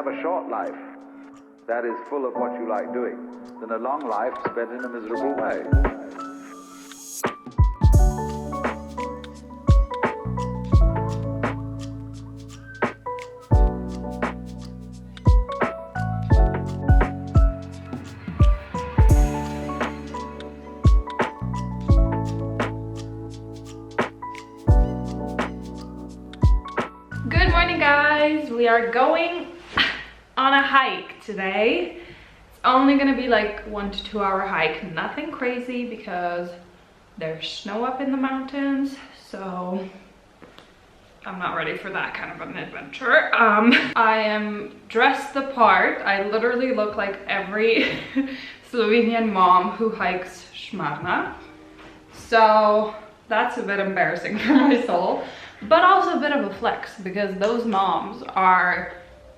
have a short life that is full of what you like doing than a long life spent in a miserable way. Good morning, guys. We are going on a hike today. It's only gonna be like 1 to 2 hour hike, nothing crazy because there's snow up in the mountains, so I'm not ready for that kind of an adventure. I am dressed the part. I literally look like every Slovenian mom who hikes Šmarna, so that's a bit embarrassing for my soul, but also a bit of a flex because those moms are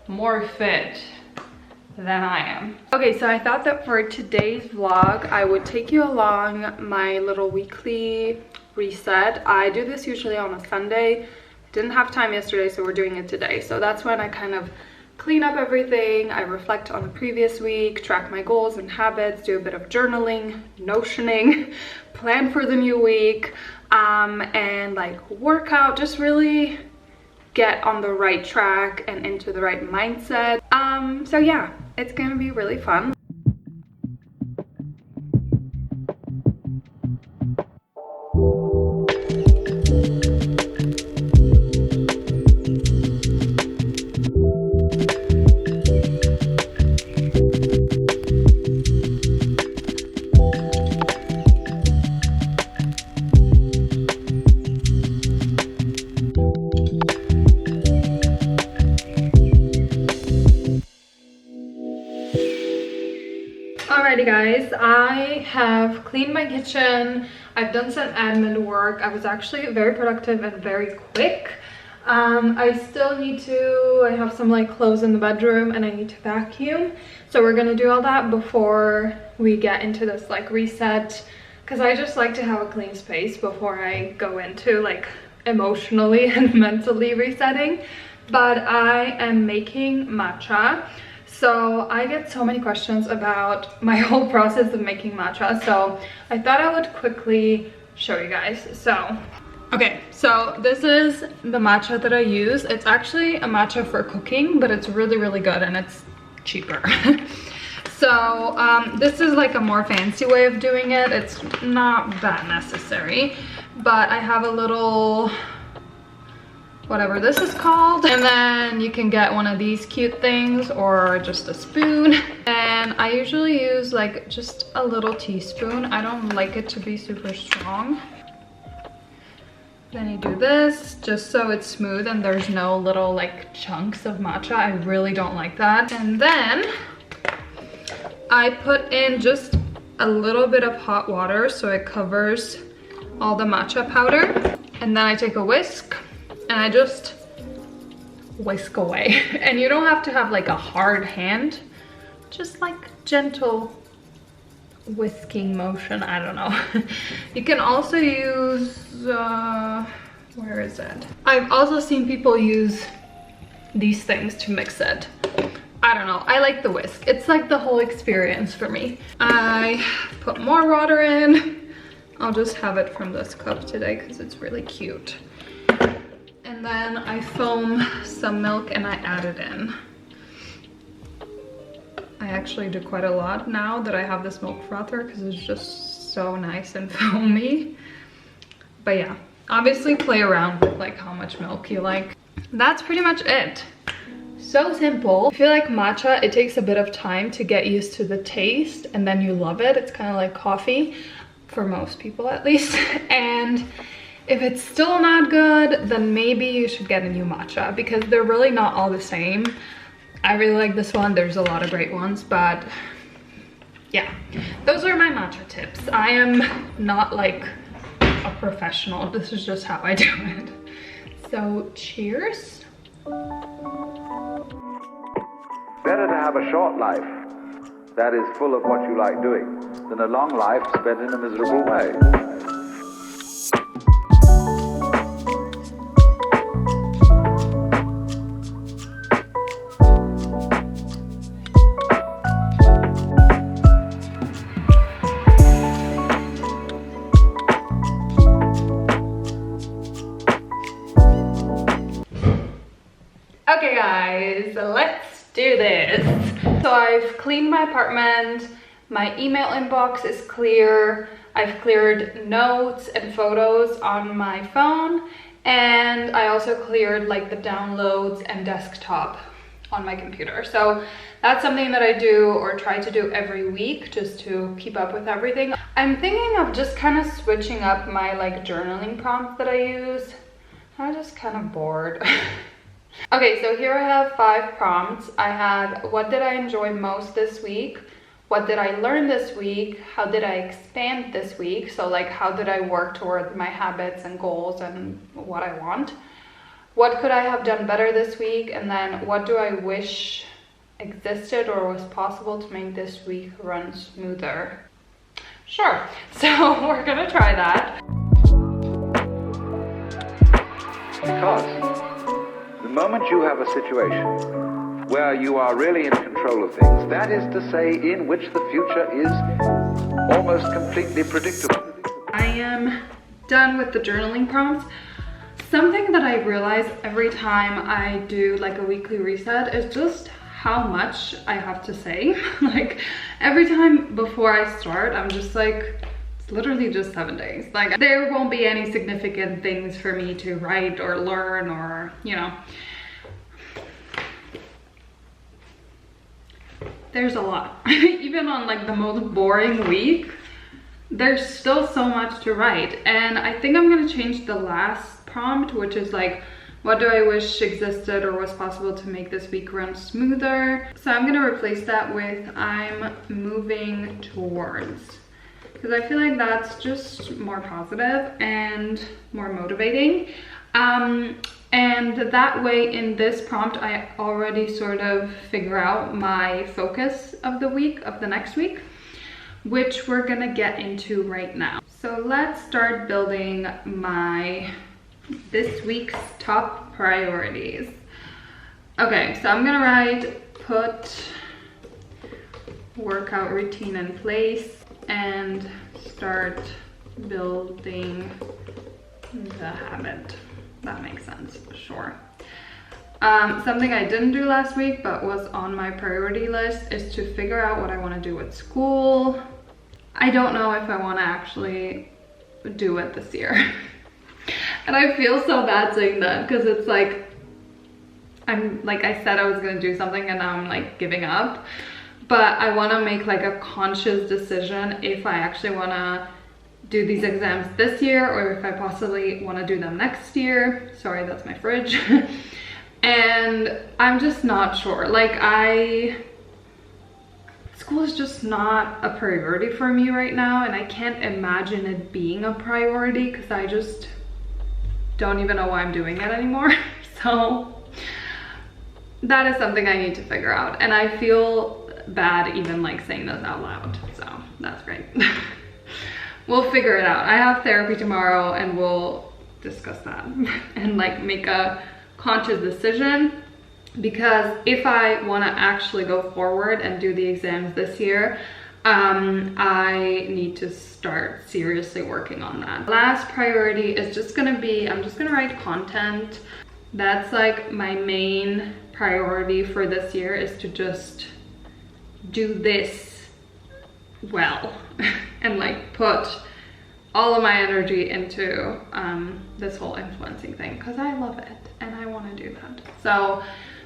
more fit than I am. Okay, so I thought that for today's vlog, I would take you along my little weekly reset. I do this usually on a Sunday. Didn't have time yesterday, so we're doing it today. So that's when I kind of clean up everything. I reflect on the previous week, track my goals and habits, do a bit of journaling, notioning, plan for the new week, and like work out, just really get on the right track and into the right mindset. So yeah, it's gonna be really fun. Alrighty guys, I have cleaned my kitchen. I've done some admin work. I was actually very productive and very quick. I still need to, I have some like clothes in the bedroom and I need to vacuum. So we're gonna do all that before we get into this like reset, because I just like to have a clean space before I go into like emotionally and mentally resetting. But I am making matcha. So I get so many questions about my whole process of making matcha, so I thought I would quickly show you guys. So okay, so this is the matcha that I use. It's actually a matcha for cooking, but it's really good and it's cheaper. So this is like a more fancy way of doing it. It's not that necessary, but I have a little, whatever this is called, and then you can get one of these cute things or just a spoon, and I usually use like just a little teaspoon. I don't like it to be super strong. Then you do this just so it's smooth and there's no little like chunks of matcha. I really don't like that. And then I put in just a little bit of hot water so it covers all the matcha powder, and then I take a whisk and I just whisk away. And you don't have to have like a hard hand, just like gentle whisking motion. I don't know. You can also use, where is it? I've also seen people use these things to mix it. I don't know, I like the whisk. It's like the whole experience for me. I put more water in. I'll just have it from this cup today because it's really cute. And then I foam some milk and I add it in. I actually do quite a lot now that I have this milk frother because it's just so nice and foamy. But yeah, obviously play around with like how much milk you like. That's pretty much it. So simple. I feel like matcha, it takes a bit of time to get used to the taste and then you love it. It's kind of like coffee, for most people at least. And if it's still not good, then maybe you should get a new matcha because they're really not all the same. I really like this one. There's a lot of great ones, but yeah, those are my matcha tips. I am not like a professional. This is just how I do it. So cheers. Better to have a short life that is full of what you like doing than a long life spent in a miserable way. Okay guys, let's do this. So I've cleaned my apartment, my email inbox is clear, I've cleared notes and photos on my phone, and I also cleared like the downloads and desktop on my computer. So that's something that I do or try to do every week just to keep up with everything. I'm thinking of just kind of switching up my like journaling prompts that I use. I'm just kind of bored. Okay, so here I have 5 prompts. I have what did I enjoy most this week? What did I learn this week? How did I expand this week? So like how did I work toward my habits and goals and what I want? What could I have done better this week? And then what do I wish existed or was possible to make this week run smoother? Sure, so we're gonna try that. Because the moment you have a situation where you are really in control of things, that is to say, in which the future is almost completely predictable. I am done with the journaling prompts. Something that I realize every time I do like a weekly reset is just how much I have to say. Like every time before I start, I'm just like, it's literally just 7 days. Like there won't be any significant things for me to write or learn or, you know. There's a lot. Even on like the most boring week, there's still so much to write. And I think I'm gonna change the last prompt, which is like, what do I wish existed or was possible to make this week run smoother? So I'm gonna replace that with I'm moving towards, because I feel like that's just more positive and more motivating. And that way in this prompt, I already sort of figure out my focus of the week, of the next week, which we're gonna get into right now. So let's start building this week's top priorities. Okay, so I'm gonna write, put workout routine in place and start building the habit. That makes sense, sure. Something I didn't do last week but was on my priority list is to figure out what I want to do at school. I don't know if I want to actually do it this year. And I feel so bad saying that because it's like, I said I was going to do something and now I'm like giving up. But I want to make like a conscious decision if I actually want to do these exams this year or if I possibly want to do them next year. Sorry, that's my fridge. And I'm just not sure. Like school is just not a priority for me right now, and I can't imagine it being a priority because I just don't even know why I'm doing it anymore. So that is something I need to figure out, and I feel bad even like saying this out loud, so that's great. We'll figure it out. I have therapy tomorrow and we'll discuss that and like make a conscious decision, because if I want to actually go forward and do the exams this year, I need to start seriously working on that. Last priority is just gonna be, I'm just gonna write content. That's like my main priority for this year, is to just do this well and like put all of my energy into this whole influencing thing because I love it and I want to do that. So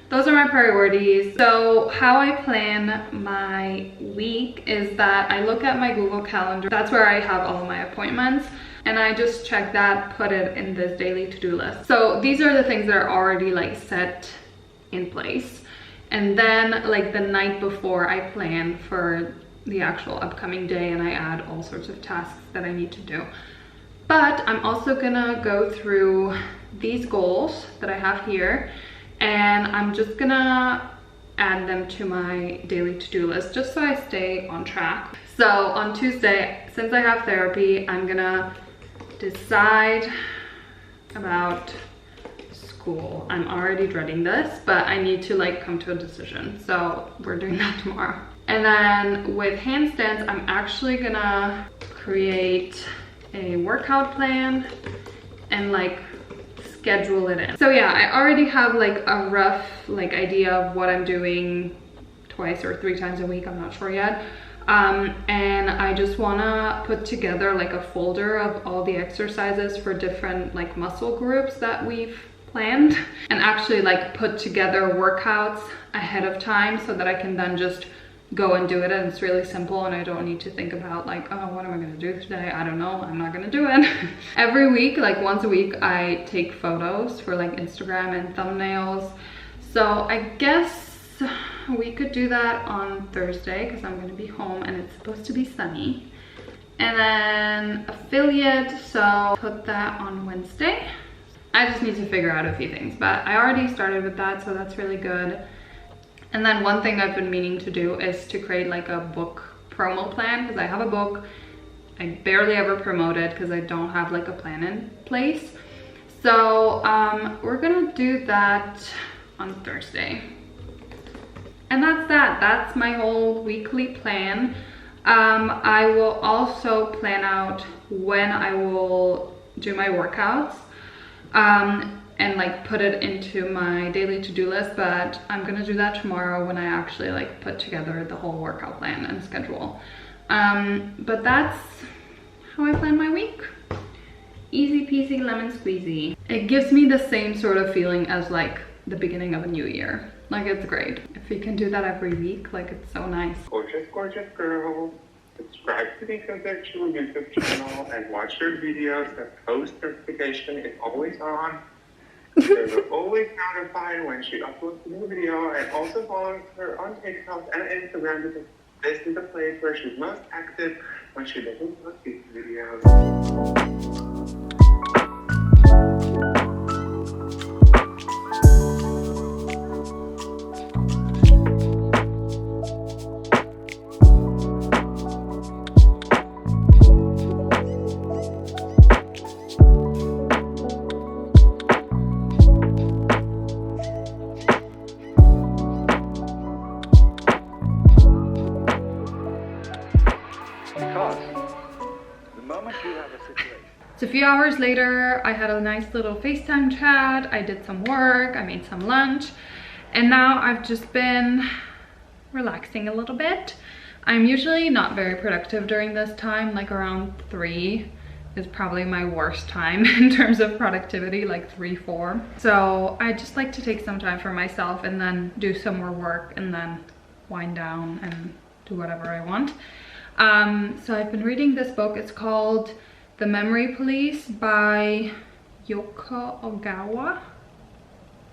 those are my priorities. So how I plan my week is that I look at my Google Calendar. That's where I have all of my appointments, and I just check that, put it in this daily to-do list. So these are the things that are already like set in place, and then like the night before I plan for the actual upcoming day and I add all sorts of tasks that I need to do. But I'm also gonna go through these goals that I have here, and I'm just gonna add them to my daily to-do list just so I stay on track. So on Tuesday, since I have therapy, I'm gonna decide about school. I'm already dreading this, but I need to like come to a decision. So we're doing that tomorrow. And then with handstands, I'm actually gonna create a workout plan and like schedule it in. So yeah, I already have like a rough like idea of what I'm doing twice or 3 times a week, I'm not sure yet. And I just wanna put together like a folder of all the exercises for different like muscle groups that we've planned, and actually like put together workouts ahead of time so that I can then just go and do it, and it's really simple and I don't need to think about like, oh, what am I gonna do today? I don't know, I'm not gonna do it. Every week, like once a week, I take photos for like Instagram and thumbnails. So I guess we could do that on Thursday because I'm gonna be home and it's supposed to be sunny. And then affiliate, so put that on Wednesday. I just need to figure out a few things, but I already started with that, so that's really good. And then one thing I've been meaning to do is to create like a book promo plan, because I have a book. I barely ever promote it because I don't have like a plan in place. So we're gonna do that on Thursday. And that's that. That's my whole weekly plan. I will also plan out when I will do my workouts. And like put it into my daily to-do list, but I'm gonna do that tomorrow when I actually like put together the whole workout plan and schedule. But that's how I plan my week. Easy peasy lemon squeezy. It gives me the same sort of feeling as like the beginning of a new year. Like, it's great. If you can do that every week, like, it's so nice. Gorgeous, gorgeous girl. Subscribe to Nika's actual YouTube channel and watch her videos. The post notification is always on. So you're always notified when she uploads a new video, and also follow her on TikTok and Instagram because this is the place where she's most active when she doesn't post these videos. So a few hours later, I had a nice little FaceTime chat. I did some work, I made some lunch, and now I've just been relaxing a little bit. I'm usually not very productive during this time, like around 3 is probably my worst time in terms of productivity, like 3, 4. So I just like to take some time for myself and then do some more work and then wind down and do whatever I want. So I've been reading this book. It's called The Memory Police by Yoko Ogawa.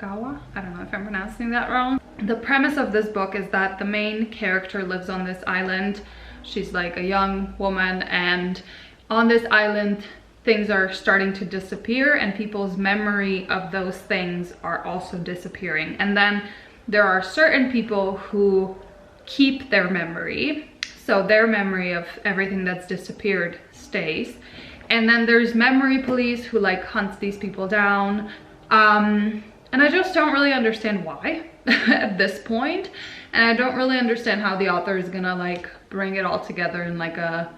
I don't know if I'm pronouncing that wrong. The premise of this book is that the main character lives on this island. She's like a young woman, and on this island things are starting to disappear and people's memory of those things are also disappearing. And then there are certain people who keep their memory, so their memory of everything that's disappeared stays. And then there's memory police who like hunts these people down. And I just don't really understand why at this point. And I don't really understand how the author is gonna like bring it all together in like a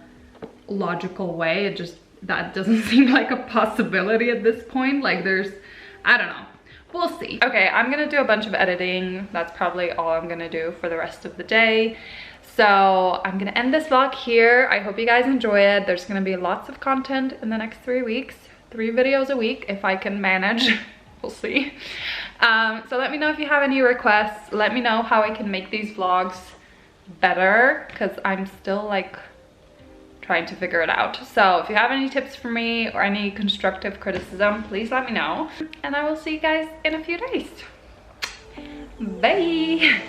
logical way. It just, that doesn't seem like a possibility at this point. Like there's, I don't know. We'll see. Okay, I'm gonna do a bunch of editing. That's probably all I'm gonna do for the rest of the day. So I'm gonna end this vlog here. I hope you guys enjoy it. There's gonna be lots of content in the next 3 weeks. 3 videos a week if I can manage. We'll see. So let me know if you have any requests. Let me know how I can make these vlogs better, because I'm still like trying to figure it out. So if you have any tips for me or any constructive criticism, please let me know. And I will see you guys in a few days. Bye.